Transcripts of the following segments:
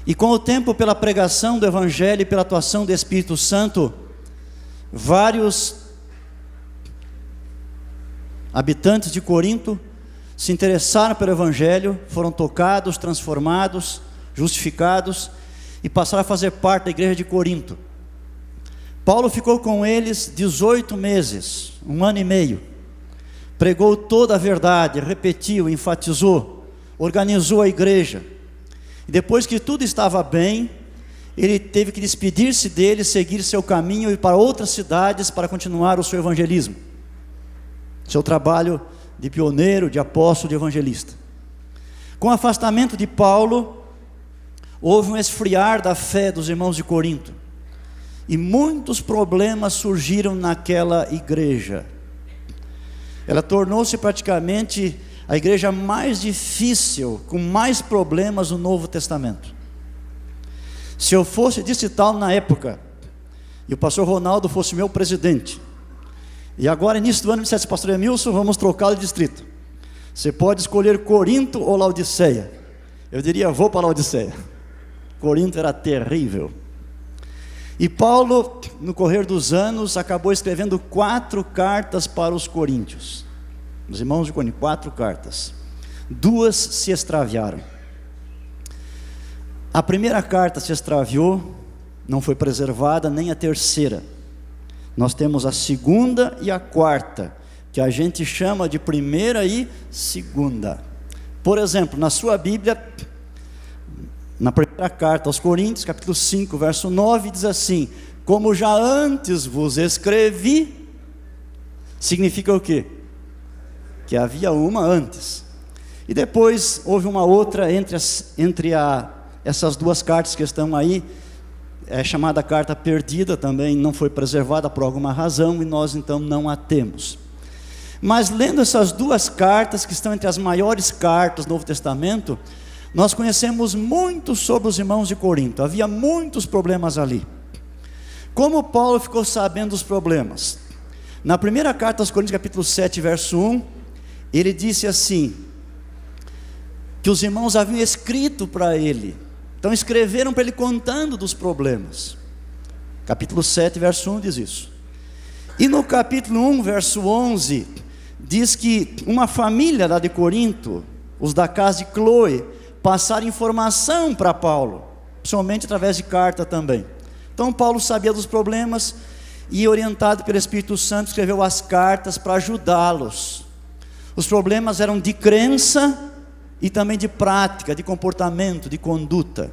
E com o tempo, pela pregação do Evangelho e pela atuação do Espírito Santo, vários habitantes de Corinto se interessaram pelo Evangelho, foram tocados, transformados, justificados e passaram a fazer parte da igreja de Corinto. Paulo ficou com eles 18 meses, 1 ano e meio. Pregou toda a verdade, repetiu, enfatizou, organizou a igreja. E depois que tudo estava bem, ele teve que despedir-se deles, seguir seu caminho e ir para outras cidades para continuar o seu evangelismo, seu trabalho de pioneiro, de apóstolo, de evangelista. Com o afastamento de Paulo, houve um esfriar da fé dos irmãos de Corinto, e muitos problemas surgiram naquela igreja. Ela tornou-se praticamente a igreja mais difícil, com mais problemas no Novo Testamento. Se eu fosse distrital na época, e o pastor Ronaldo fosse meu presidente, e agora início do ano me dissesse: pastor Emilson, vamos trocá-lo de distrito, você pode escolher Corinto ou Laodiceia. Eu diria: vou para Laodiceia. Corinto era terrível. E Paulo, no correr dos anos, acabou escrevendo 4 cartas para os coríntios, os irmãos de Corinto, 4 cartas. 2 se extraviaram. A primeira carta se extraviou, não foi preservada, nem a terceira. Nós temos a segunda e a quarta, que a gente chama de primeira e segunda. Por exemplo, na sua Bíblia, na primeira carta aos Coríntios, capítulo 5, verso 9, diz assim: como já antes vos escrevi, significa o quê? Que havia uma antes. E depois houve uma outra entre essas 2 cartas que estão aí, chamada carta perdida, também não foi preservada por alguma razão, e nós então não a temos. Mas lendo essas 2 cartas, que estão entre as maiores cartas do Novo Testamento, nós conhecemos muito sobre os irmãos de Corinto. Havia muitos problemas ali. Como Paulo ficou sabendo dos problemas? Na primeira carta aos Coríntios, capítulo 7, verso 1, ele disse assim, que os irmãos haviam escrito para ele, então escreveram para ele contando dos problemas. Capítulo 7, verso 1 diz isso. E no capítulo 1, verso 11, diz que uma família lá de Corinto, os da casa de Cloe, passaram informação para Paulo, principalmente através de carta também. Então Paulo sabia dos problemas e, orientado pelo Espírito Santo, escreveu as cartas para ajudá-los. Os problemas eram de crença e também de prática, de comportamento, de conduta.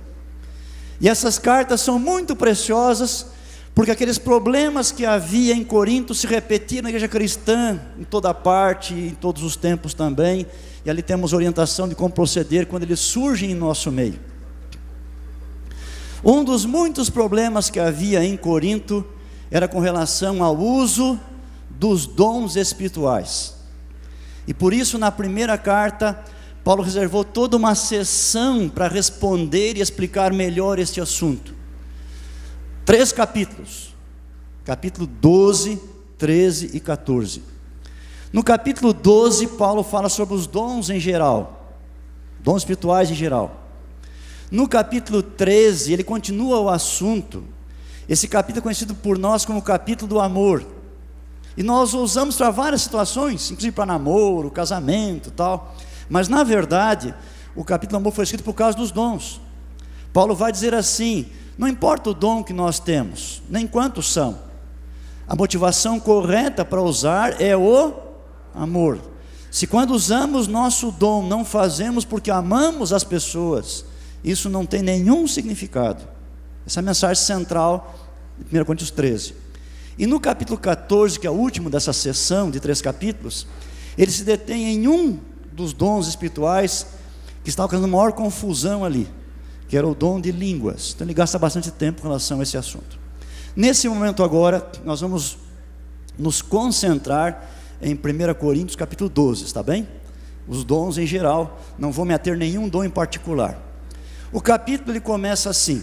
E essas cartas são muito preciosas, porque aqueles problemas que havia em Corinto se repetiram na igreja cristã, em toda parte, em todos os tempos também. E ali temos orientação de como proceder quando eles surgem em nosso meio. Um dos muitos problemas que havia em Corinto era com relação ao uso dos dons espirituais. E por isso, na primeira carta, Paulo reservou toda uma sessão para responder e explicar melhor este assunto. 3 capítulos, capítulo 12, 13 e 14. No capítulo 12, Paulo fala sobre os dons em geral, dons espirituais em geral. No capítulo 13, ele continua o assunto. Esse capítulo é conhecido por nós como o capítulo do amor. E nós o usamos para várias situações, inclusive para namoro, casamento e tal. Mas na verdade, o capítulo do amor foi escrito por causa dos dons. Paulo vai dizer assim: não importa o dom que nós temos, nem quantos são. A motivação correta para usar é o amor. Se quando usamos nosso dom não fazemos porque amamos as pessoas, isso não tem nenhum significado. Essa é a mensagem central de 1 Coríntios 13. E no capítulo 14, que é o último dessa sessão de 3 capítulos, ele se detém em um dos dons espirituais que estava causando maior confusão ali, que era o dom de línguas. Então ele gasta bastante tempo com relação a esse assunto. Nesse momento agora, nós vamos nos concentrar em 1 Coríntios capítulo 12, está bem? Os dons em geral, não vou me ater a nenhum dom em particular. O capítulo ele começa assim: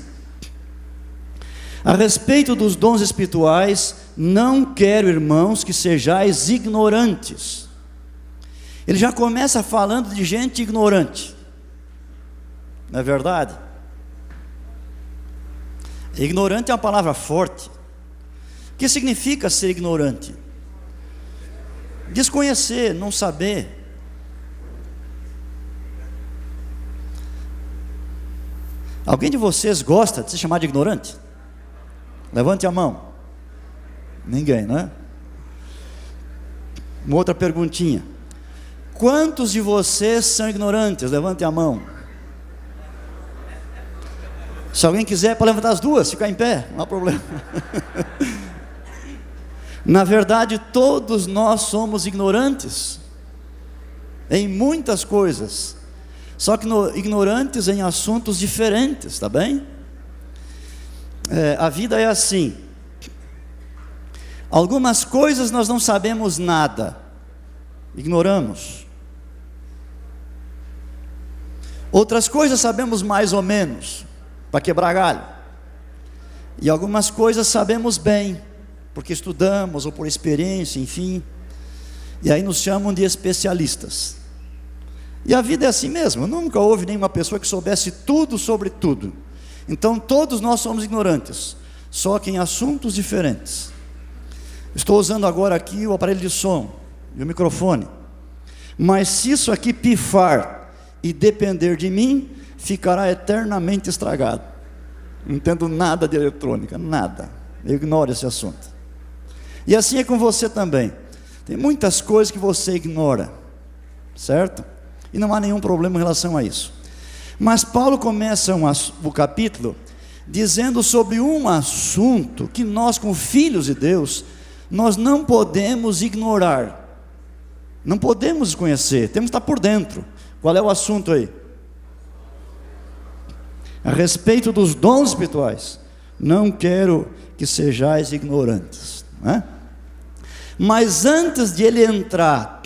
a respeito dos dons espirituais, não quero, irmãos, que sejais ignorantes. Ele já começa falando de gente ignorante, não é verdade? Ignorante é uma palavra forte. O que significa ser ignorante? Desconhecer, não saber. Alguém de vocês gosta de se chamar de ignorante? Levante a mão. Ninguém, né? Uma outra perguntinha. Quantos de vocês são ignorantes? Levante a mão. Se alguém quiser, pode levantar as duas, ficar em pé, não há problema. Na verdade, todos nós somos ignorantes em muitas coisas, só que ignorantes em assuntos diferentes, tá bem? A vida é assim. Algumas coisas nós não sabemos nada, ignoramos. Outras coisas sabemos mais ou menos, para quebrar galho. E algumas coisas sabemos bem, porque estudamos ou por experiência, enfim. E aí nos chamam de especialistas. E a vida é assim mesmo. Nunca houve nenhuma pessoa que soubesse tudo sobre tudo. Então todos nós somos ignorantes, só que em assuntos diferentes. Estou usando agora aqui o aparelho de som e o microfone. Mas se isso aqui pifar e depender de mim, ficará eternamente estragado. Não entendo nada de eletrônica, nada. Eu ignoro esse assunto. E assim é com você também. Tem muitas coisas que você ignora, certo? E não há nenhum problema em relação a isso. Mas Paulo começa o capítulo dizendo sobre um assunto que nós, como filhos de Deus, nós não podemos ignorar. Não podemos desconhecer, temos que estar por dentro. Qual é o assunto aí? A respeito dos dons espirituais. Não quero que sejais ignorantes, né? Mas antes de ele entrar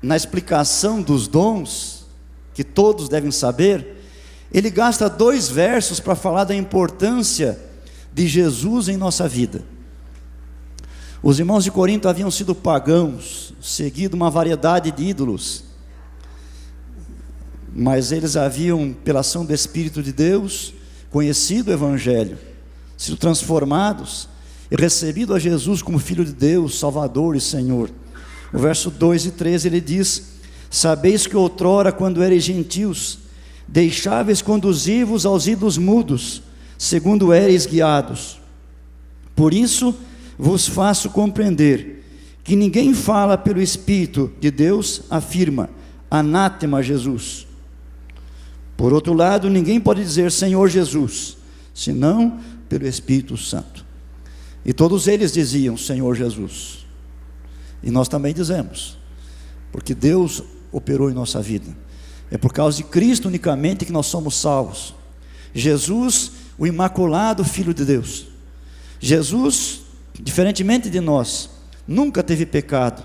na explicação dos dons, que todos devem saber, ele gasta 2 versos para falar da importância de Jesus em nossa vida. Os irmãos de Corinto haviam sido pagãos, seguido uma variedade de ídolos, mas eles haviam, pela ação do Espírito de Deus, conhecido o Evangelho, sido transformados e recebido a Jesus como Filho de Deus, Salvador e Senhor. O verso 2 e 3 ele diz: sabeis que outrora, quando ereis gentios, deixáveis conduzir-vos aos ídolos mudos, segundo ereis guiados. Por isso vos faço compreender que ninguém fala pelo Espírito de Deus, afirma: anátema Jesus. Por outro lado, ninguém pode dizer Senhor Jesus, senão pelo Espírito Santo. E todos eles diziam Senhor Jesus. E nós também dizemos, porque Deus operou em nossa vida. É por causa de Cristo unicamente que nós somos salvos. Jesus, o imaculado Filho de Deus. Jesus, diferentemente de nós, nunca teve pecado,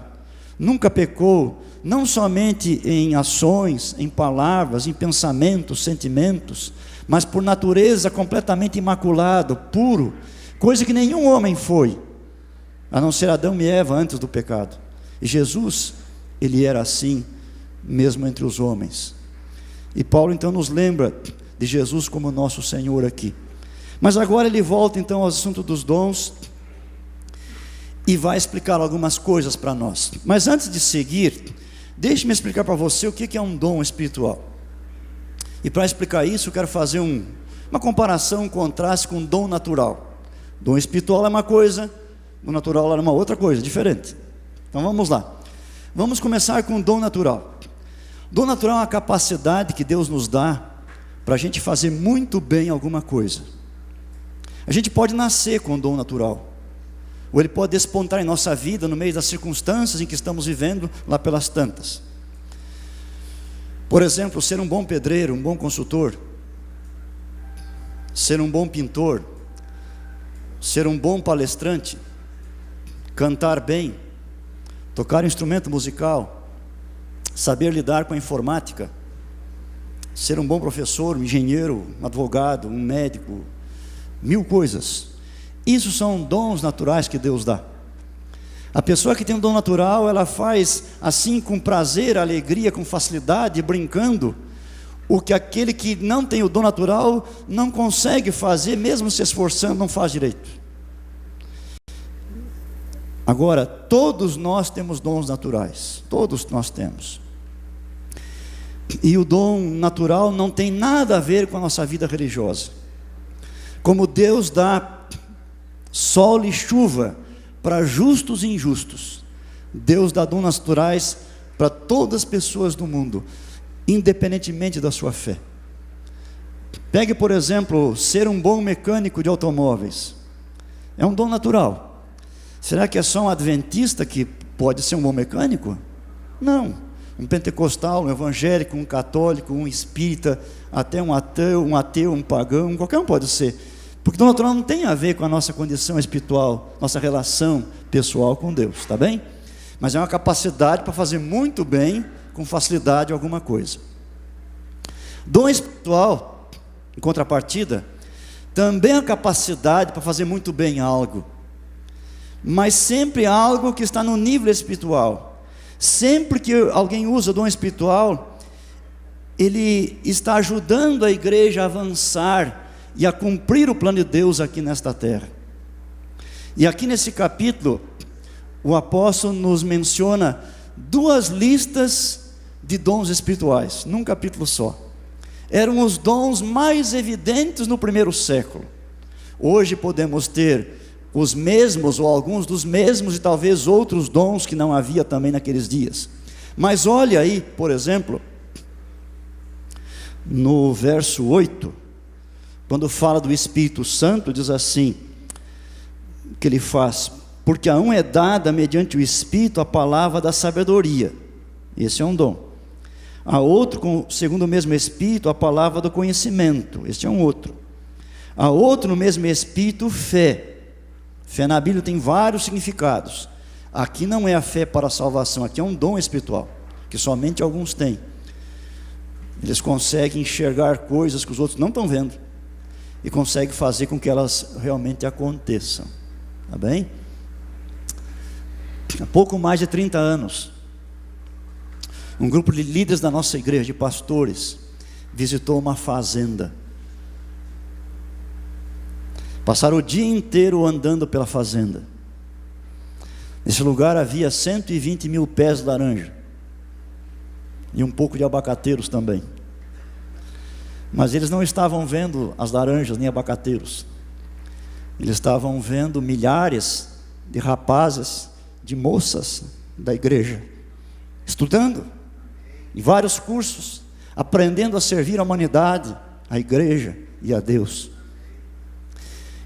nunca pecou, não somente em ações, em palavras, em pensamentos, sentimentos, mas por natureza completamente imaculado, puro, coisa que nenhum homem foi, a não ser Adão e Eva antes do pecado. E Jesus, ele era assim, mesmo entre os homens. E Paulo então nos lembra de Jesus como nosso Senhor aqui. Mas agora ele volta então ao assunto dos dons e vai explicar algumas coisas para nós. Mas antes de seguir, deixe-me explicar para você o que é um dom espiritual. E para explicar isso, eu quero fazer uma comparação, um contraste com um dom natural. Dom espiritual é uma coisa, o natural é uma outra coisa, diferente. Então vamos lá. Vamos começar com o dom natural. Dom natural é uma capacidade que Deus nos dá para a gente fazer muito bem alguma coisa. A gente pode nascer com o dom natural, ou ele pode despontar em nossa vida no meio das circunstâncias em que estamos vivendo lá pelas tantas. Por exemplo, ser um bom pedreiro, um bom consultor, ser um bom pintor, ser um bom palestrante, cantar bem, tocar um instrumento musical, saber lidar com a informática, ser um bom professor, um engenheiro, um advogado, um médico, 1000 coisas. Isso são dons naturais que Deus dá. A pessoa que tem um dom natural, ela faz assim com prazer, alegria, com facilidade, brincando, o que aquele que não tem o dom natural não consegue fazer, mesmo se esforçando, não faz direito. Agora, todos nós temos dons naturais, todos nós temos. E o dom natural não tem nada a ver com a nossa vida religiosa. Como Deus dá sol e chuva para justos e injustos, Deus dá dons naturais para todas as pessoas do mundo, independentemente da sua fé. Pegue, por exemplo, ser um bom mecânico de automóveis. É um dom natural. Será que é só um adventista que pode ser um bom mecânico? Não. Um pentecostal, um evangélico, um católico, um espírita, até um ateu, um pagão, qualquer um pode ser. Porque o dom natural não tem a ver com a nossa condição espiritual, nossa relação pessoal com Deus, está bem? Mas é uma capacidade para fazer muito bem, com facilidade, alguma coisa. Dom espiritual, em contrapartida, também é a capacidade para fazer muito bem algo, mas sempre algo que está no nível espiritual. Sempre que alguém usa dom espiritual, ele está ajudando a igreja a avançar e a cumprir o plano de Deus aqui nesta terra. E aqui nesse capítulo, o apóstolo nos menciona 2 listas de dons espirituais, num capítulo só. Eram os dons mais evidentes no primeiro século. Hoje podemos ter os mesmos, ou alguns dos mesmos, e talvez outros dons que não havia também naqueles dias. Mas olha aí, por exemplo, no verso 8, quando fala do Espírito Santo, diz assim, que ele faz: porque a um é dada mediante o Espírito a palavra da sabedoria, esse é um dom. A outro, segundo o mesmo Espírito, a palavra do conhecimento, este é um outro. A outro, no mesmo Espírito, fé. Fé na Bíblia tem vários significados. Aqui não é a fé para a salvação, aqui é um dom espiritual, que somente alguns têm. Eles conseguem enxergar coisas que os outros não estão vendo, e conseguem fazer com que elas realmente aconteçam. Tá bem? Há pouco mais de 30 anos, um grupo de líderes da nossa igreja, de pastores, visitou uma fazenda. Passaram o dia inteiro andando pela fazenda. Nesse lugar havia 120 mil pés de laranja, e um pouco de abacateiros também. Mas eles não estavam vendo as laranjas nem abacateiros. Eles estavam vendo milhares de rapazes, de moças da igreja, estudando em vários cursos, aprendendo a servir a humanidade, a igreja e a Deus.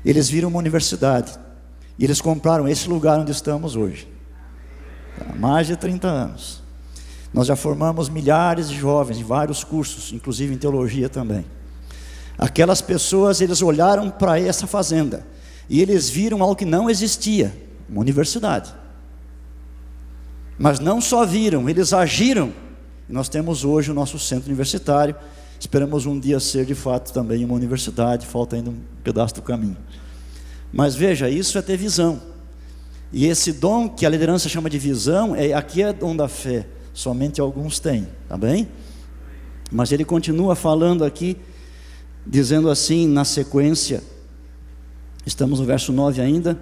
Eles viram uma universidade, e eles compraram esse lugar onde estamos hoje. Há mais de 30 anos. Nós já formamos milhares de jovens em vários cursos, inclusive em teologia também. Aquelas pessoas, eles olharam para essa fazenda, e eles viram algo que não existia, uma universidade. Mas não só viram, eles agiram. E nós temos hoje o nosso centro universitário. Esperamos um dia ser de fato também uma universidade, falta ainda um pedaço do caminho. Mas veja, isso é ter visão. E esse dom que a liderança chama de visão, aqui é dom da fé, somente alguns têm, tá bem? Mas ele continua falando aqui, dizendo assim na sequência, estamos no verso 9 ainda: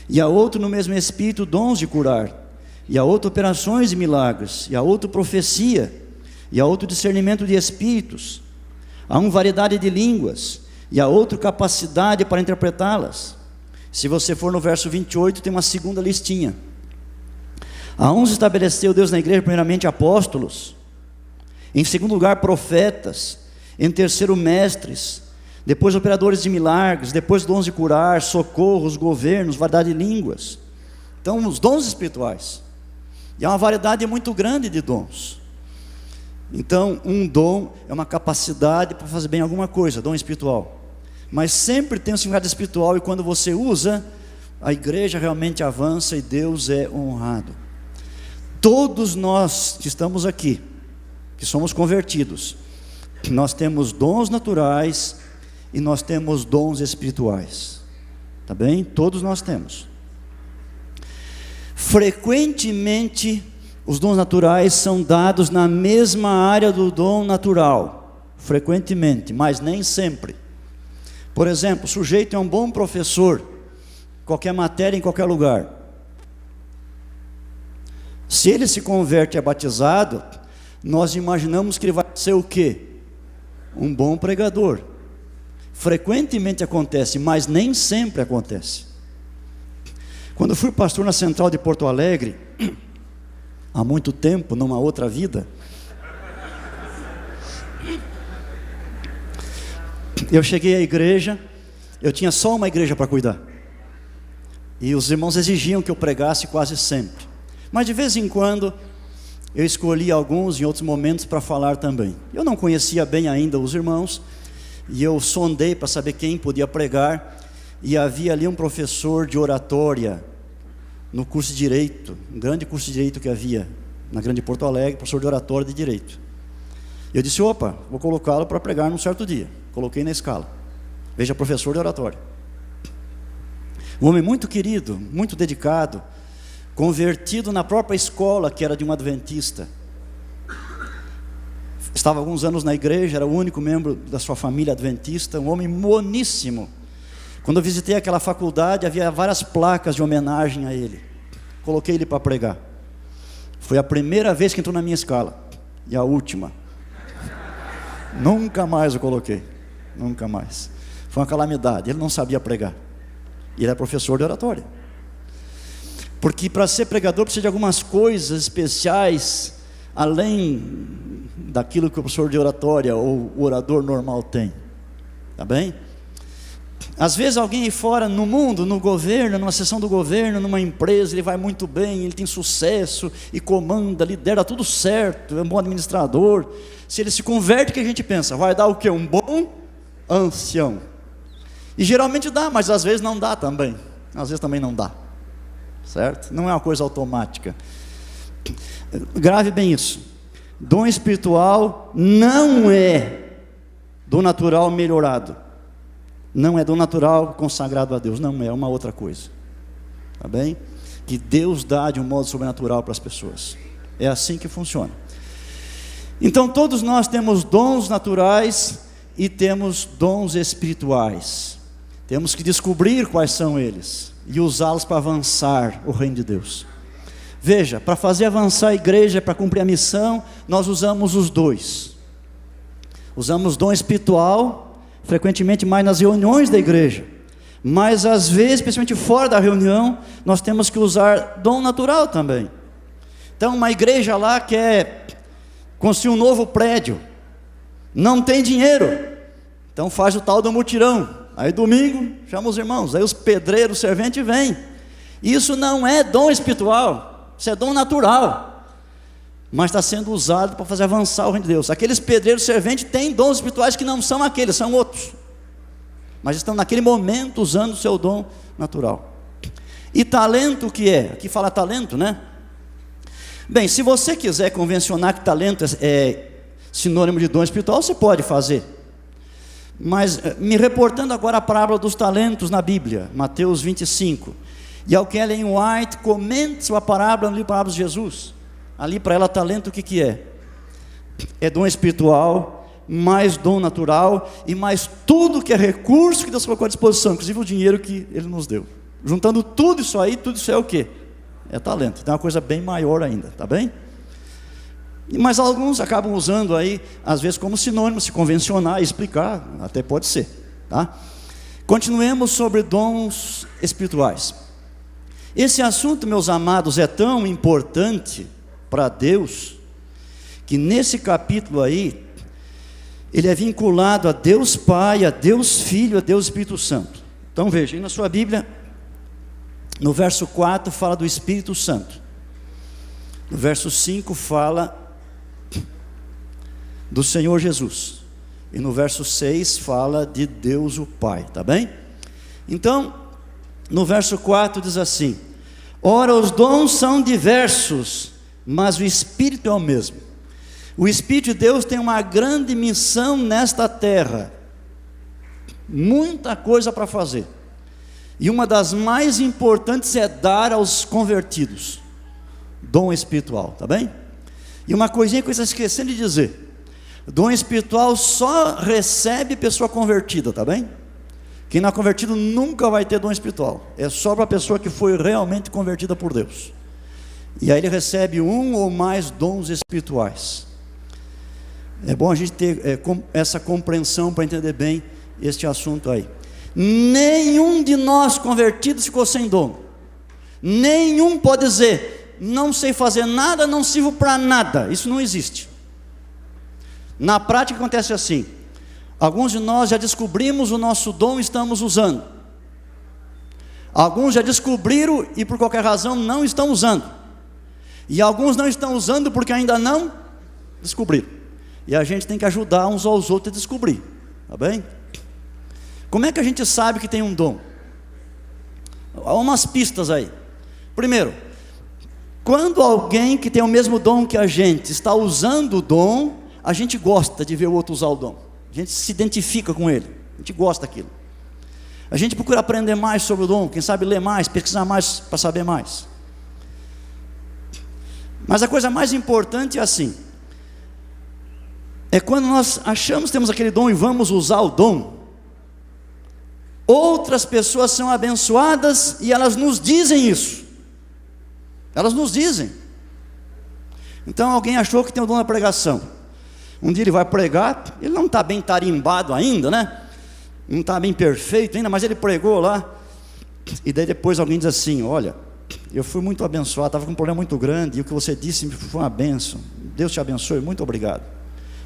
e a outro no mesmo Espírito dons de curar, e a outro operações e milagres, e a outro profecia, e a outro discernimento de espíritos, a um variedade de línguas, e a outro capacidade para interpretá-las. Se você for no verso 28, tem uma segunda listinha. A uns estabeleceu Deus na igreja primeiramente apóstolos, em segundo lugar profetas, em terceiro mestres, depois operadores de milagres, depois dons de curar, socorros, governos, variedade de línguas. Então os dons espirituais, e há uma variedade muito grande de dons. Então um dom é uma capacidade para fazer bem alguma coisa, dom espiritual, mas sempre tem um significado espiritual, e quando você usa, a igreja realmente avança e Deus é honrado. Todos nós que estamos aqui, que somos convertidos, nós temos dons naturais e nós temos dons espirituais, tá bem? Todos nós temos. Frequentemente os dons naturais são dados na mesma área do dom natural, frequentemente, mas nem sempre. Por exemplo, o sujeito é um bom professor, qualquer matéria, em qualquer lugar. Se ele se converte e é batizado, nós imaginamos que ele vai ser o quê? Um bom pregador. Frequentemente acontece, mas nem sempre acontece. Quando eu fui pastor na Central de Porto Alegre, há muito tempo, numa outra vida, eu cheguei à igreja, eu tinha só uma igreja para cuidar. E os irmãos exigiam que eu pregasse quase sempre. Mas de vez em quando, eu escolhi alguns em outros momentos para falar também. Eu não conhecia bem ainda os irmãos, e eu sondei para saber quem podia pregar, e havia ali um professor de oratória, no curso de Direito, um grande curso de Direito que havia, na Grande Porto Alegre, professor de oratória de Direito. Eu disse, opa, vou colocá-lo para pregar num certo dia. Coloquei na escala. Veja, professor de oratória. Um homem muito querido, muito dedicado, convertido na própria escola, que era de um adventista. Estava há alguns anos na igreja, era o único membro da sua família adventista, um homem moníssimo. Quando eu visitei aquela faculdade, havia várias placas de homenagem a ele. Coloquei ele para pregar. Foi a primeira vez que entrou na minha escala, e a última. Nunca mais eu coloquei, nunca mais. Foi uma calamidade, ele não sabia pregar. E ele era professor de oratória. Porque para ser pregador precisa de algumas coisas especiais, além daquilo que o professor de oratória ou o orador normal tem. Tá bem? Às vezes alguém aí fora, no mundo, no governo, numa seção do governo, numa empresa, ele vai muito bem, ele tem sucesso, e comanda, lidera tudo certo, é um bom administrador. Se ele se converte, o que a gente pensa? Vai dar o quê? Um bom ancião. E geralmente dá, mas às vezes não dá também. Às vezes também não dá. Certo? Não é uma coisa automática. Grave bem isso. Dom espiritual não é dom natural melhorado. Não é dom natural consagrado a Deus. Não é uma outra coisa. Tá bem? Que Deus dá de um modo sobrenatural para as pessoas. É assim que funciona. Então todos nós temos dons naturais e temos dons espirituais. Temos que descobrir quais são eles e usá-los para avançar o reino de Deus. Veja, para fazer avançar a igreja, para cumprir a missão, nós usamos os dois. Usamos dom espiritual, frequentemente mais nas reuniões da igreja. Mas às vezes, especialmente fora da reunião, nós temos que usar dom natural também. Então uma igreja lá quer construir um novo prédio, não tem dinheiro, então faz o tal do mutirão. Aí domingo, chama os irmãos, aí os pedreiros, serventes vêm. Isso não é dom espiritual, isso é dom natural, mas está sendo usado para fazer avançar o reino de Deus. Aqueles pedreiros serventes têm dons espirituais que não são aqueles, são outros, mas estão naquele momento usando o seu dom natural. E talento o que é? Aqui fala talento, né? Bem, se você quiser convencionar que talento é sinônimo de dom espiritual, você pode fazer. Mas me reportando agora a parábola dos talentos na Bíblia, Mateus 25. E ao que Ellen White comenta sobre a parábola no livro Parábolas de Jesus. Ali para ela talento o que é? É dom espiritual, mais dom natural e mais tudo que é recurso que Deus colocou à disposição, inclusive o dinheiro que Ele nos deu. Juntando tudo isso aí, tudo isso é o quê? É talento. Então é uma coisa bem maior ainda, tá bem? Mas alguns acabam usando aí, às vezes como sinônimo, se convencionar e explicar, até pode ser, tá? Continuemos sobre dons espirituais. Esse assunto, meus amados, é tão importante para Deus, que nesse capítulo aí, ele é vinculado a Deus Pai, a Deus Filho, a Deus Espírito Santo. Então veja, aí na sua Bíblia, no verso 4 fala do Espírito Santo. No verso 5 fala do Senhor Jesus. E no verso 6 fala de Deus o Pai, tá bem? Então, no verso 4 diz assim: ora, os dons são diversos, mas o Espírito é o mesmo. O Espírito de Deus tem uma grande missão nesta terra. Muita coisa para fazer. E uma das mais importantes é dar aos convertidos. Dom espiritual, tá bem? E uma coisinha que eu estou esquecendo de dizer. Dom espiritual só recebe pessoa convertida, tá bem? Quem não é convertido nunca vai ter dom espiritual. É só para a pessoa que foi realmente convertida por Deus. E aí ele recebe um ou mais dons espirituais. É bom a gente ter essa compreensão para entender bem este assunto aí. Nenhum de nós convertidos ficou sem dom. Nenhum pode dizer, não sei fazer nada, não sirvo para nada. Isso não existe. Na prática acontece assim. Alguns de nós já descobrimos o nosso dom e estamos usando. Alguns já descobriram e por qualquer razão não estão usando. E alguns não estão usando porque ainda não descobriram. E a gente tem que ajudar uns aos outros a descobrir. Tá bem? Como é que a gente sabe que tem um dom? Há umas pistas aí. Primeiro, quando alguém que tem o mesmo dom que a gente está usando o dom, a gente gosta de ver o outro usar o dom. A gente se identifica com ele. A gente gosta daquilo. A gente procura aprender mais sobre o dom. Quem sabe ler mais, pesquisar mais para saber mais. Mas a coisa mais importante é assim. É quando nós achamos que temos aquele dom e vamos usar o dom. Outras pessoas são abençoadas e elas nos dizem isso. Elas nos dizem. Então alguém achou que tem o dom da pregação. Um dia ele vai pregar, ele não está bem tarimbado ainda, né? Não está bem perfeito ainda, mas ele pregou lá. E daí depois alguém diz assim, olha, eu fui muito abençoado, estava com um problema muito grande, e o que você disse foi uma bênção. Deus te abençoe, muito obrigado.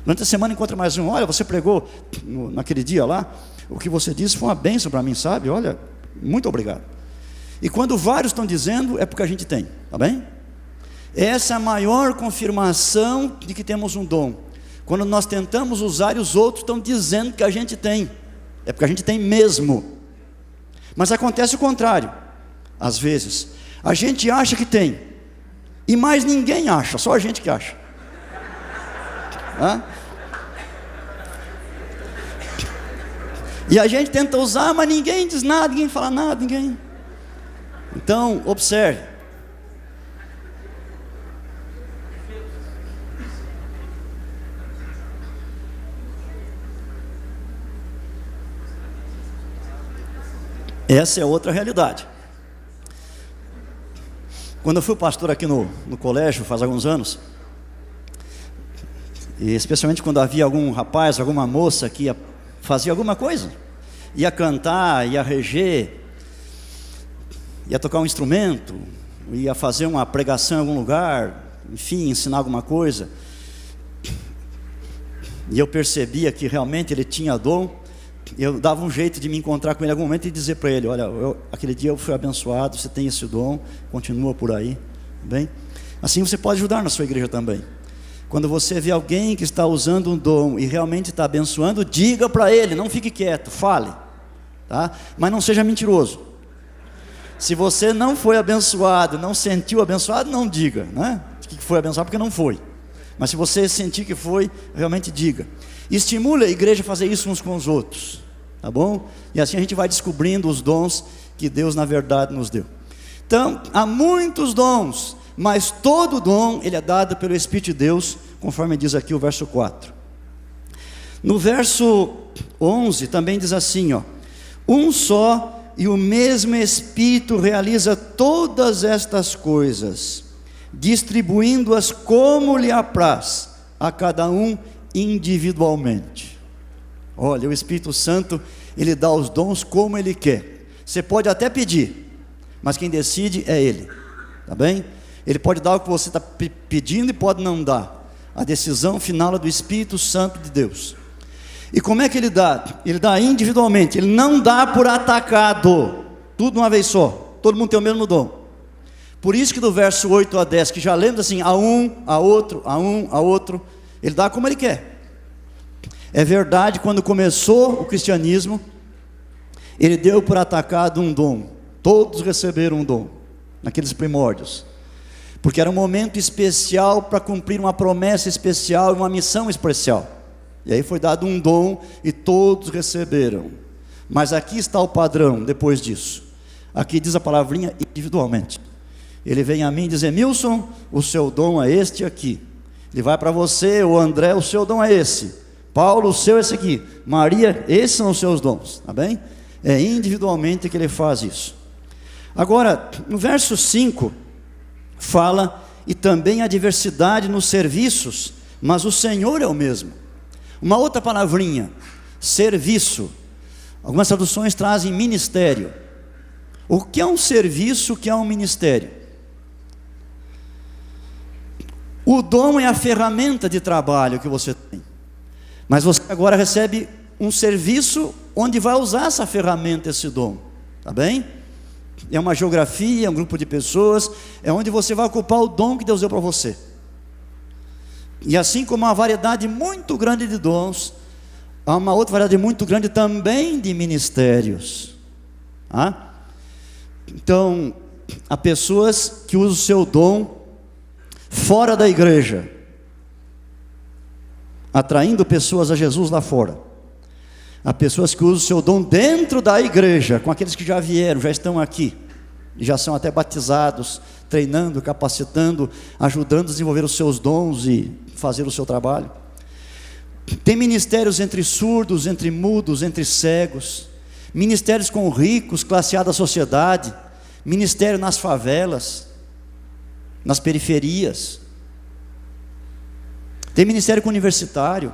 Durante a semana encontra mais um, olha, você pregou naquele dia lá, o que você disse foi uma bênção para mim, sabe? Olha, muito obrigado. E quando vários estão dizendo, é porque a gente tem, tá bem? Essa é a maior confirmação de que temos um dom. Quando nós tentamos usar e os outros estão dizendo que a gente tem, é porque a gente tem mesmo. Mas acontece o contrário. Às vezes, a gente acha que tem, e mais ninguém acha, só a gente que acha. Hã? E a gente tenta usar, mas ninguém diz nada, ninguém fala nada, ninguém. Então, observe. Essa é outra realidade. Quando eu fui pastor aqui no colégio, faz alguns anos, e especialmente quando havia algum rapaz, alguma moça que fazia alguma coisa, ia cantar, ia reger, ia tocar um instrumento, ia fazer uma pregação em algum lugar, enfim, ensinar alguma coisa, e eu percebia que realmente ele tinha dom. Eu dava um jeito de me encontrar com ele em algum momento e dizer para ele, olha, aquele dia eu fui abençoado, você tem esse dom, continua por aí, bem? Assim você pode ajudar na sua igreja também. Quando você vê alguém que está usando um dom e realmente está abençoando, diga para ele, não fique quieto, fale, tá? Mas não seja mentiroso. Se você não foi abençoado, não sentiu abençoado, não diga, né? Que foi abençoado porque não foi. Mas se você sentir que foi, realmente diga. Estimule a igreja a fazer isso uns com os outros, tá bom? E assim a gente vai descobrindo os dons que Deus na verdade nos deu. Então, há muitos dons, mas todo dom, ele é dado pelo Espírito de Deus, conforme diz aqui o verso 4. No verso 11 também diz assim, ó: um só e o mesmo Espírito realiza todas estas coisas, distribuindo-as como lhe apraz a cada um individualmente. Olha, o Espírito Santo, ele dá os dons como ele quer. Você pode até pedir, mas quem decide é ele, tá bem? Ele pode dar o que você está pedindo e pode não dar. A decisão final é do Espírito Santo de Deus. E como é que ele dá? Ele dá individualmente, ele não dá por atacado, tudo de uma vez só, todo mundo tem o mesmo dom. Por isso que do verso 8 a 10, que já lemos assim, a um, a outro, a um, a outro, ele dá como ele quer. É verdade, quando começou o cristianismo, ele deu por atacado um dom, todos receberam um dom, naqueles primórdios, porque era um momento especial para cumprir uma promessa especial e uma missão especial. E aí foi dado um dom e todos receberam. Mas aqui está o padrão depois disso. Aqui diz a palavrinha individualmente. Ele vem a mim dizer, Milson, o seu dom é este aqui. Ele vai para você, o André, o seu dom é esse. Paulo, o seu é esse aqui. Maria, esses são os seus dons, tá bem? É individualmente que ele faz isso. Agora, no verso 5, fala, e também a diversidade nos serviços, mas o Senhor é o mesmo. Uma outra palavrinha, serviço. Algumas traduções trazem ministério. O que é um serviço, o que é um ministério? O dom é a ferramenta de trabalho que você tem. Mas você agora recebe um serviço onde vai usar essa ferramenta, esse dom. Tá bem? É uma geografia, é um grupo de pessoas, é onde você vai ocupar o dom que Deus deu para você. E assim como uma variedade muito grande de dons, há uma outra variedade muito grande também de ministérios. Então, há pessoas que usam o seu dom fora da igreja, atraindo pessoas a Jesus lá fora. Há pessoas que usam o seu dom dentro da igreja, com aqueles que já vieram, já estão aqui, e já são até batizados, treinando, capacitando, ajudando a desenvolver os seus dons e fazer o seu trabalho. Tem ministérios entre surdos, entre mudos, entre cegos, ministérios com ricos, classe A da sociedade, ministério nas favelas, nas periferias. Tem ministério com universitário,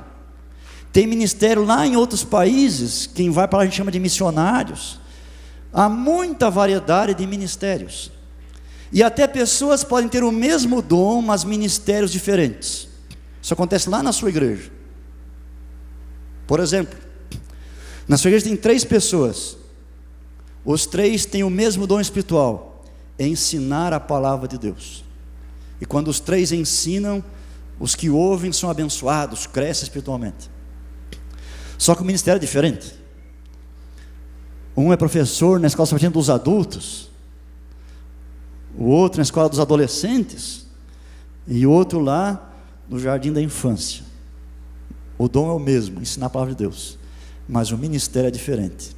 tem ministério lá em outros países, quem vai para lá a gente chama de missionários. Há muita variedade de ministérios, e até pessoas podem ter o mesmo dom, mas ministérios diferentes. Isso acontece lá na sua igreja. Por exemplo, na sua igreja tem 3 pessoas, os 3 têm o mesmo dom espiritual, é ensinar a palavra de Deus. E quando os 3 ensinam, os que ouvem são abençoados, crescem espiritualmente. Só que o ministério é diferente. Um é professor na escola sabatina dos adultos, o outro na escola dos adolescentes, e o outro lá no jardim da infância. O dom é o mesmo, ensinar a palavra de Deus, mas o ministério é diferente.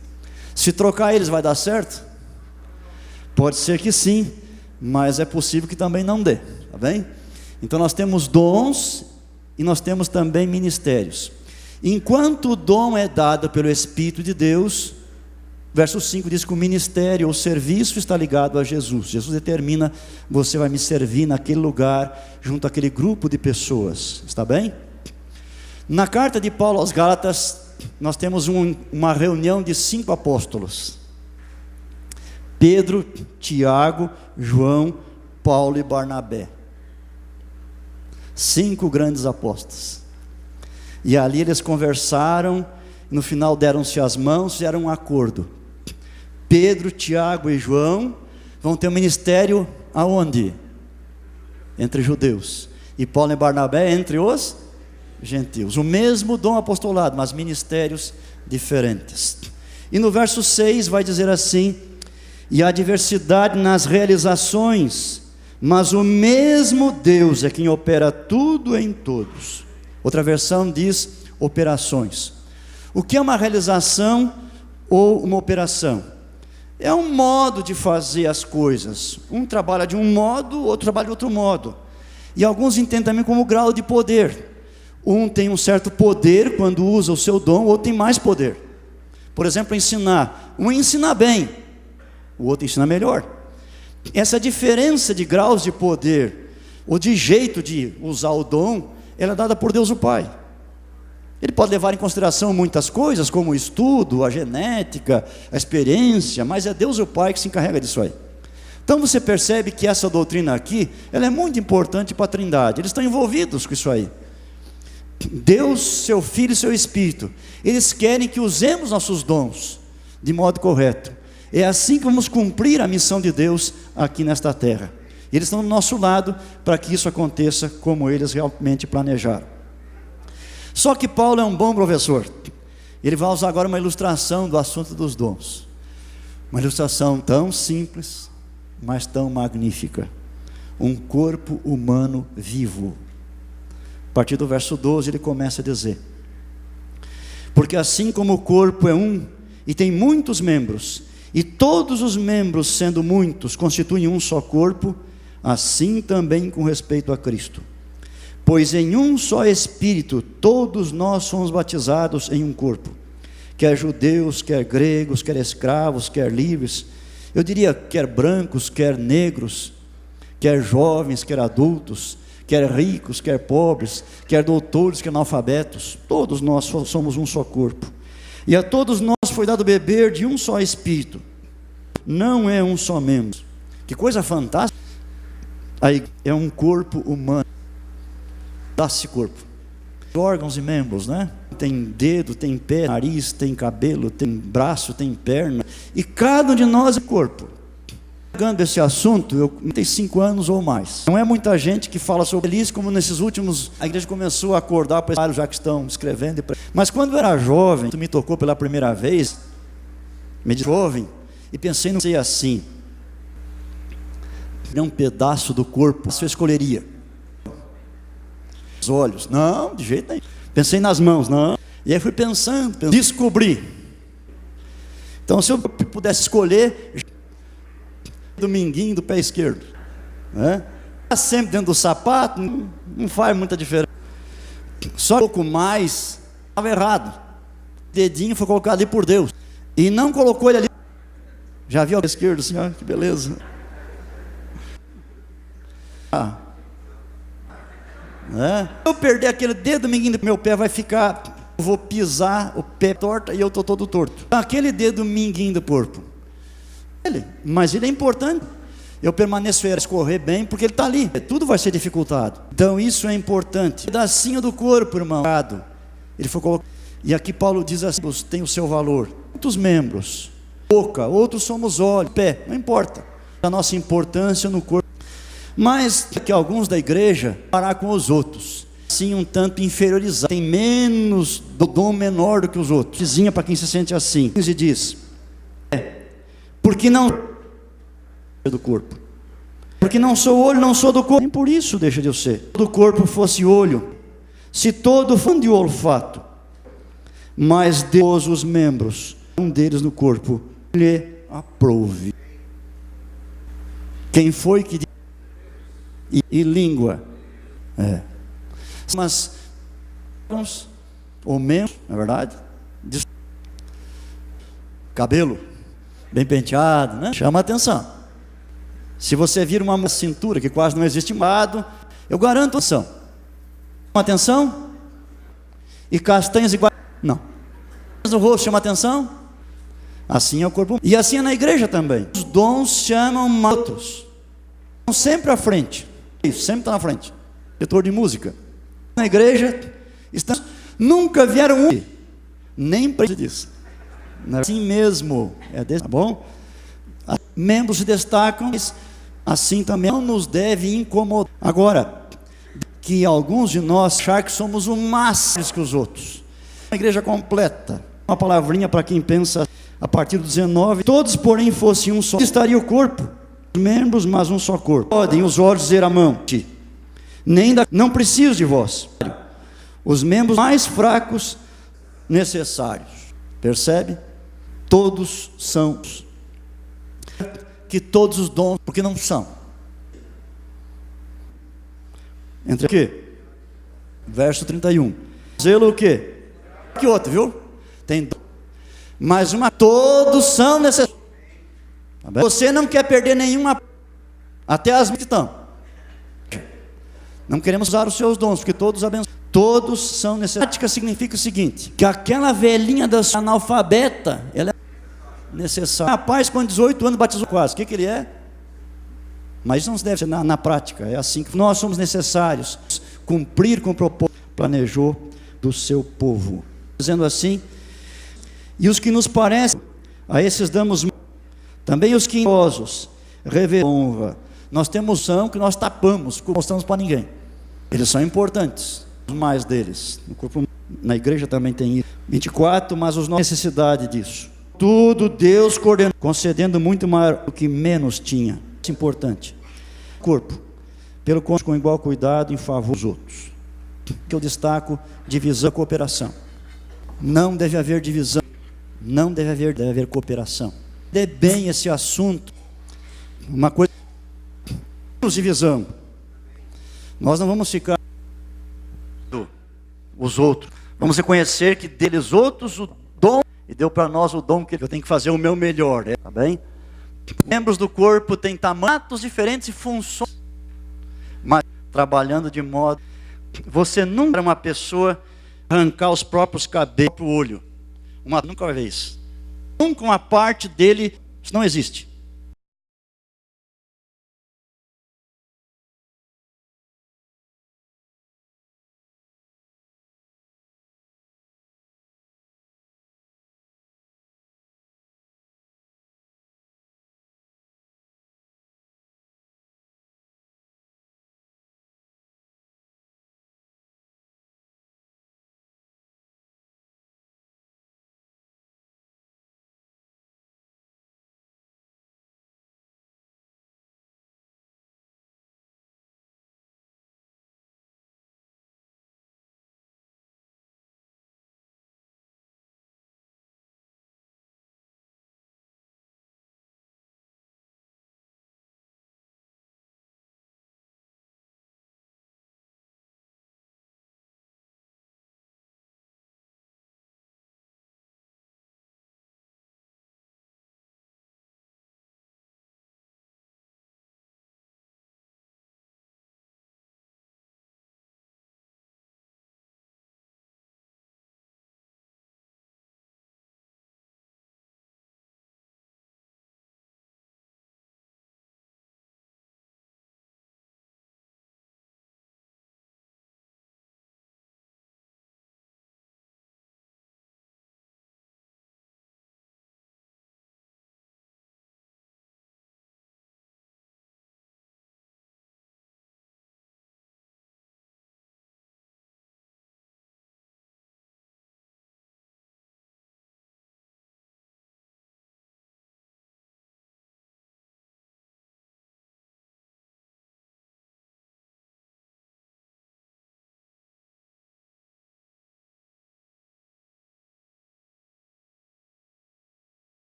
Se trocar eles, vai dar certo? Pode ser que sim, mas é possível que também não dê, tá bem? Então nós temos dons e nós temos também ministérios. Enquanto o dom é dado pelo Espírito de Deus, verso 5 diz que o ministério, o serviço está ligado a Jesus. Jesus determina, você vai me servir naquele lugar, junto àquele grupo de pessoas, está bem? Na carta de Paulo aos Gálatas, nós temos uma reunião de 5 apóstolos: Pedro, Tiago, João, Paulo e Barnabé. 5 grandes apóstolos. E ali eles conversaram, no final deram-se as mãos, fizeram um acordo. Pedro, Tiago e João vão ter um ministério aonde? Entre judeus. E Paulo e Barnabé entre os gentios. O mesmo dom apostolado, mas ministérios diferentes. E no verso 6 vai dizer assim: e há diversidade nas realizações, mas o mesmo Deus é quem opera tudo em todos. Outra versão diz operações. O que é uma realização ou uma operação? É um modo de fazer as coisas. Um trabalha de um modo, outro trabalha de outro modo. E alguns entendem também como grau de poder. Um tem um certo poder quando usa o seu dom, o outro tem mais poder. Por exemplo, ensinar. Um ensina bem, o outro ensina melhor. Essa diferença de graus de poder, ou de jeito de usar o dom, ela é dada por Deus o Pai. Ele pode levar em consideração muitas coisas, como o estudo, a genética, a experiência, mas é Deus o Pai que se encarrega disso aí. Então você percebe que essa doutrina aqui, ela é muito importante para a Trindade. Eles estão envolvidos com isso aí. Deus, seu Filho e seu Espírito, eles querem que usemos nossos dons de modo correto. É assim que vamos cumprir a missão de Deus aqui nesta terra. E eles estão do nosso lado para que isso aconteça como eles realmente planejaram. Só que Paulo é um bom professor. Ele vai usar agora uma ilustração do assunto dos dons. Uma ilustração tão simples, mas tão magnífica. Um corpo humano vivo. A partir do verso 12 ele começa a dizer: porque assim como o corpo é um e tem muitos membros, e todos os membros, sendo muitos, constituem um só corpo, assim também com respeito a Cristo. Pois em um só Espírito todos nós somos batizados em um corpo, quer judeus, quer gregos, quer escravos, quer livres, eu diria quer brancos, quer negros, quer jovens, quer adultos, quer ricos, quer pobres, quer doutores, quer analfabetos, todos nós somos um só corpo, e a todos nós foi dado beber de um só Espírito, não é um só membro. Que coisa fantástica! Aí é um corpo humano, dá-se corpo, órgãos e membros, né? Tem dedo, tem pé, nariz, tem cabelo, tem braço, tem perna, e cada um de nós é corpo. Pegando esse assunto, eu tenho 5 anos ou mais. Não é muita gente que fala sobre isso, como nesses últimos, a igreja começou a acordar para já que estão escrevendo. Mas quando eu era jovem, me tocou pela primeira vez, me disse jovem, e pensei não sei assim, um pedaço do corpo, você escolheria? Os olhos, não, de jeito nenhum. Pensei nas mãos, não. E aí fui pensando, descobri. Então se eu pudesse escolher, dominguinho do pé esquerdo, né? Sempre dentro do sapato, não faz muita diferença. Só um pouco mais, estava errado. O dedinho foi colocado ali por Deus, e não colocou ele ali. Já viu o pé esquerdo assim, ó, que beleza. Se eu perder aquele dedo dominguinho, meu pé vai ficar, eu vou pisar o pé torto e eu estou todo torto. Aquele dedo minguinho do corpo, mas ele é importante. Eu permaneço a escorrer bem porque ele está ali. Tudo vai ser dificultado. Então isso é importante. Pedacinho do corpo, irmão. Ele foi colocado. E aqui Paulo diz assim: tem o seu valor. Muitos membros, boca, outros somos olhos, pé, não importa. A nossa importância no corpo. Mas que alguns da igreja parar com os outros, sim, um tanto inferiorizado, tem menos dom menor do que os outros. Vizinha para quem se sente assim. E diz: porque não do corpo, porque não sou olho, não sou do corpo, nem por isso deixa de eu ser. Se todo corpo fosse olho, se todo fosse de olfato, mas Deus os membros, um deles no corpo, lhe aprouve. Quem foi que e língua, mas ou membro, na verdade, cabelo bem penteado, né? Chama a atenção. Se você vir uma cintura que quase não existe lado, eu garanto atenção. Chama atenção. E castanhas iguais, não. No rosto chama atenção. Assim é o corpo. E assim é na igreja também. Os dons chamam outros. Estão sempre à frente. Isso, sempre está na frente. Diretor de música. Na igreja, nunca vieram nem para disso. Assim mesmo, tá bom? Membros se destacam, assim também não nos deve incomodar. Agora, que alguns de nós achar que somos o máximo que os outros. Uma igreja completa. Uma palavrinha para quem pensa a partir do 19. Todos, porém, fossem um só. Estaria o corpo. Membros, mas um só corpo. Podem os olhos dizer a mão, não preciso de vós. Os membros mais fracos necessários. Percebe? Todos são. Que todos os dons, porque não são. Entre o quê? Verso 31. Zelo o quê? Que outro, viu? Tem mais uma. Todos são necessários. Você não quer perder nenhuma, até as que estão. Não queremos usar os seus dons, porque todos abençoam. Todos são necessários. Prática significa o seguinte: que aquela velhinha da analfabeta, ela é necessária. Rapaz, com 18 anos batizou quase. O que ele é? Mas isso não deve ser na prática. É assim que nós somos necessários. Cumprir com o propósito que planejou do seu povo. Dizendo assim: e os que nos parecem, a esses damos também os que idosos, revelam honra. Nós temos são que nós tapamos, não mostramos para ninguém. Eles são importantes, mais deles. No corpo, na igreja também tem isso. 24, mas os nossos necessidade disso. Tudo Deus coordenou, concedendo muito maior do que menos tinha. Isso é importante. Corpo, pelo qual com igual cuidado em favor dos outros. Que eu destaco: divisão e cooperação. Não deve haver divisão, não deve haver cooperação. Dê bem esse assunto. Uma coisa, divisão. Nós não vamos ficar os outros. Vamos reconhecer que deles outros o dom, e deu para nós o dom que eu tenho que fazer o meu melhor, tá bem? Membros do corpo têm tamanhos diferentes e funções, mas trabalhando de modo... Você nunca é uma pessoa arrancar os próprios cabelos do olho. Nunca vai ver isso. Nunca uma parte dele, isso não existe.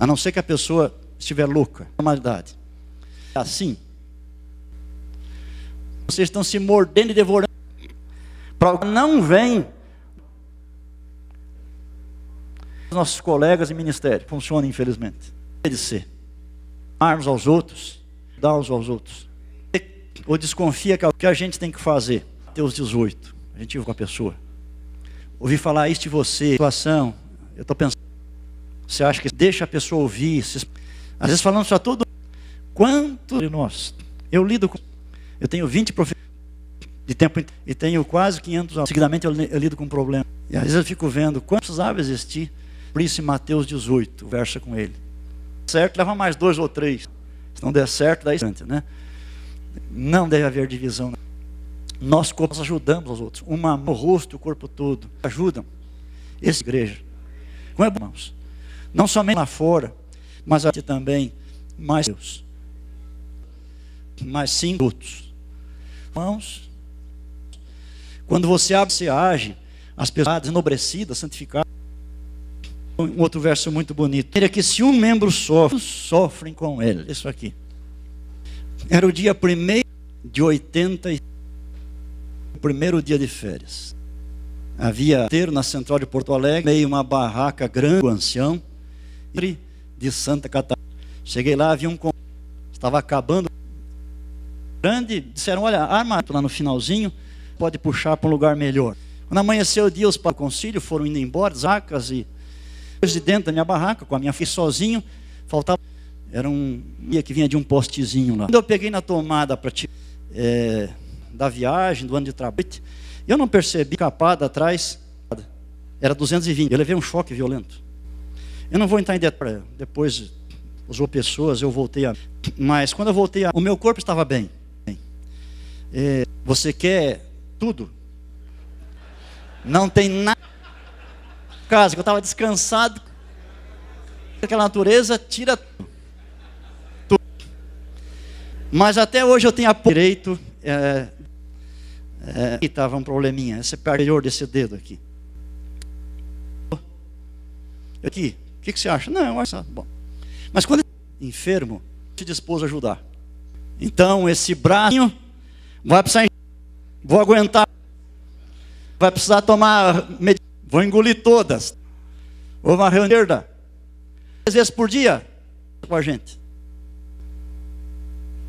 A não ser que a pessoa estiver louca. Normalidade. Assim. Vocês estão se mordendo e devorando. Não vem. Nossos colegas em ministério. Funciona, infelizmente. Deve ser. Amarmos aos outros. Dar uns aos outros. Ou desconfia que é o que a gente tem que fazer. Mateus 18. A gente vive com a pessoa. Ouvi falar isso de você. Situação. Eu estou pensando. Você acha que deixa a pessoa ouvir. Às vezes falamos para todo. Quanto de nós? Eu lido com. Eu tenho 20 professores de tempo e tenho quase 500 anos. Seguidamente eu lido com um problema. E às vezes eu fico vendo quanto precisava existir. Por isso em Mateus 18, versa com ele. Certo, leva mais 2 ou 3. Se não der certo, daí né? Não deve haver divisão. Nós ajudamos os outros. O rosto, o corpo todo. Ajudam. Essa igreja. Como é bom, irmãos? Não somente lá fora, mas aqui também. Mais Deus. Mais 5 outros. Irmãos, quando você abre, você age, as pessoas enobrecidas, santificadas. Um outro verso muito bonito. Ele é que se um membro sofre, sofrem com ele. Isso aqui. Era o dia 1º de 80, o primeiro dia de férias. Havia inteiro na central de Porto Alegre, meio uma barraca grande, ancião, de Santa Catarina. Cheguei lá, havia estava acabando. Grande, disseram, olha, arma lá no finalzinho, pode puxar para um lugar melhor. Quando amanheceu o dia, os para o concílio foram indo embora, Zacas e de dentro da minha barraca, com a minha filha sozinho, faltava, era um dia que vinha de um postezinho lá. Quando eu peguei na tomada para da viagem, do ano de trabalho, eu não percebi, capada atrás, era 220, eu levei um choque violento. Eu não vou entrar em detalhe, depois usou pessoas, eu voltei a... Mas quando eu voltei o meu corpo estava bem. Você quer tudo? Não tem nada. Casa que eu estava descansado. Aquela natureza tira tudo. Mas até hoje eu tenho a direito. Aqui estava um probleminha. Esse superior desse dedo aqui. Aqui. O que você acha? Não, eu acho bom. Mas quando enfermo, se dispôs a ajudar. Então esse braço vai precisar, vou aguentar, vai precisar tomar, vou engolir todas. Vou uma reunião 10 vezes por dia com a gente.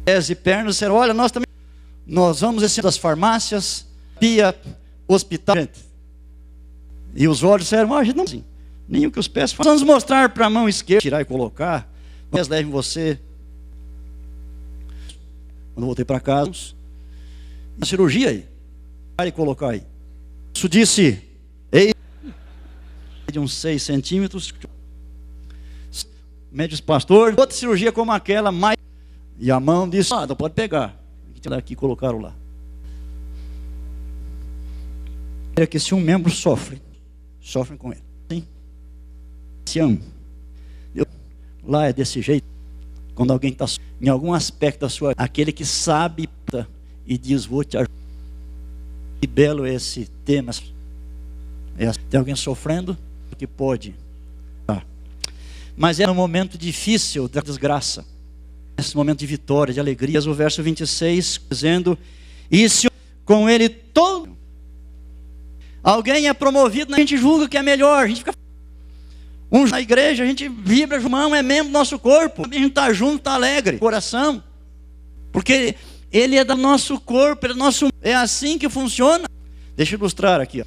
Pés e pernas, disseram, olha, nós vamos esse das farmácias, pia, hospital, gente. E os olhos disseram, a gente não assim. Nem o que os pés fazem. Vamos mostrar para a mão esquerda, tirar e colocar. Os pés levem você. Quando eu voltei para casa, na cirurgia aí, tirar e colocar aí. Isso disse, de uns 6 centímetros. Médicos pastor, outra cirurgia como aquela, mais. E a mão disse, não pode pegar. Daqui colocaram lá. É que se um membro sofrem com ele. Sim. Se ama. Lá é desse jeito. Quando alguém está em algum aspecto da sua, aquele que sabe e diz, vou te ajudar. Que belo é esse tema. Tem alguém sofrendo que pode. Mas é um momento difícil da desgraça. Esse momento de vitória, de alegria. O verso 26 dizendo, e se com ele todo alguém é promovido, a gente julga que é melhor, a gente fica na igreja, a gente vibra, irmão, é membro do nosso corpo, a gente está junto, está alegre, coração, porque ele é do nosso corpo, ele é nosso, é assim que funciona. Deixa eu ilustrar aqui, ó.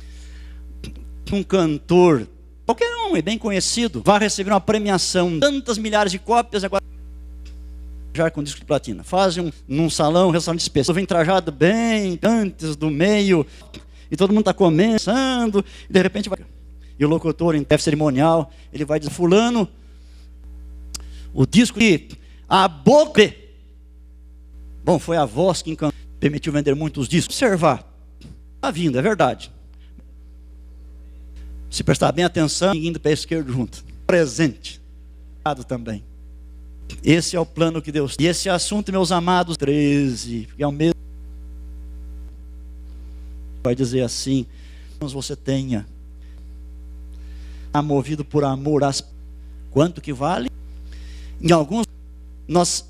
Um cantor, qualquer um, é bem conhecido, vai receber uma premiação, tantas milhares de cópias, agora já com disco de platina, fazem num salão, um restaurante especial, vem trajado bem, antes do meio, e todo mundo está começando, e de repente vai... E o locutor, em cerimonial, ele vai dizer, fulano, o disco que a boca... Bom, foi a voz que permitiu vender muitos discos. Observar, está vindo, é verdade. Se prestar bem atenção, indo para a esquerda junto. Presente. Também. Esse é o plano que Deus tem. E esse assunto, meus amados, 13, é o mesmo. Vai dizer assim, você tenha movido por amor, quanto que vale? Em alguns, nós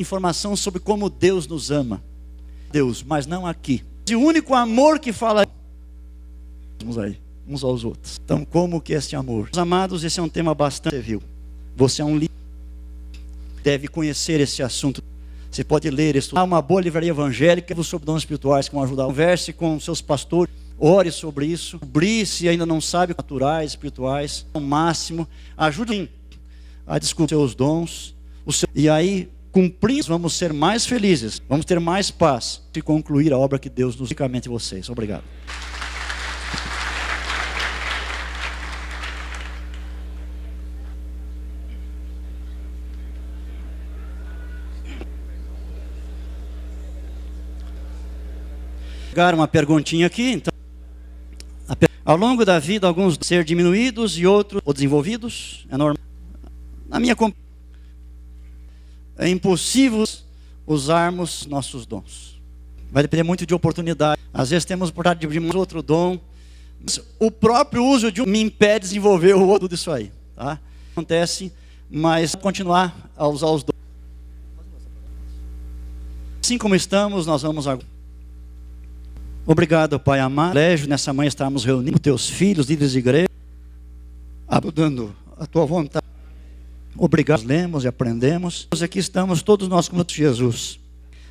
informação sobre como Deus nos ama. Deus, mas não aqui. E o único amor que fala, vamos aí, uns aos outros. Então, como que é este amor? Meus amados, esse é um tema bastante viu. Você é um líder, deve conhecer esse assunto. Você pode ler, estudar uma boa livraria evangélica sobre dons espirituais que vão ajudar. Converse com seus pastores, ore sobre isso. Descobrir se ainda não sabe, naturais, espirituais, ao máximo. Ajude a descobrir seus dons. E aí, cumprindo, vamos ser mais felizes, vamos ter mais paz e concluir a obra que Deus nos ricamente vocês. Obrigado. Uma perguntinha aqui, então. Ao longo da vida, alguns ser diminuídos e outros ou desenvolvidos, é normal. Na minha é impossível usarmos nossos dons. Vai depender muito de oportunidade. Às vezes temos oportunidade de outro dom. O próprio uso de um me impede de desenvolver o outro disso aí. Tá? Acontece, mas continuar a usar os dons. Assim como estamos, nós vamos agora. Obrigado, Pai amado. Privilégio nessa manhã estarmos reunindo teus filhos, líderes de igreja, dando a tua vontade. Obrigado. Nós lemos e aprendemos. Aqui estamos todos nós como Jesus.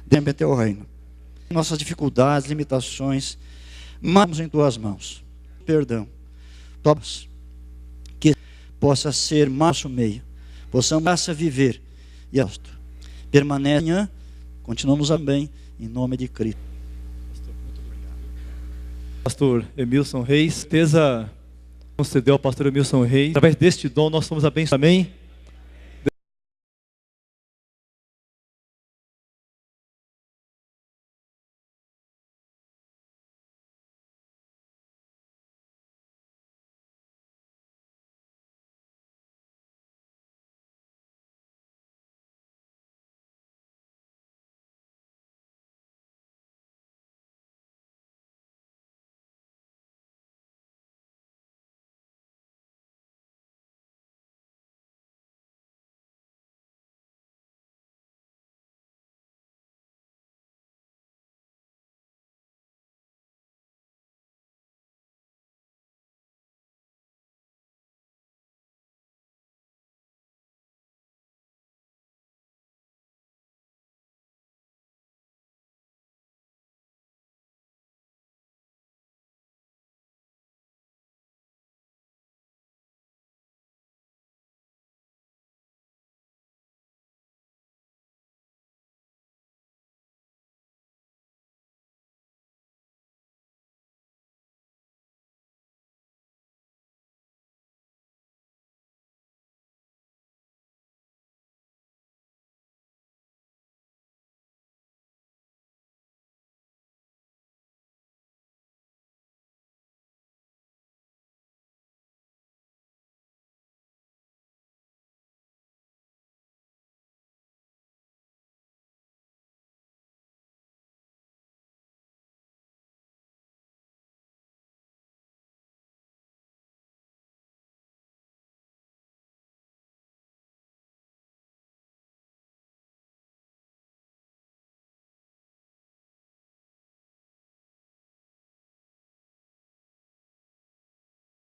Dentro do teu reino. Nossas dificuldades, limitações, mas em tuas mãos. Perdão. Que possa ser nosso meio. Possamos viver e permanece. Continuamos também em nome de Cristo. Pastor Emilson Reis, certeza concedeu ao pastor Emilson Reis. Através deste dom nós somos abençoados. Amém.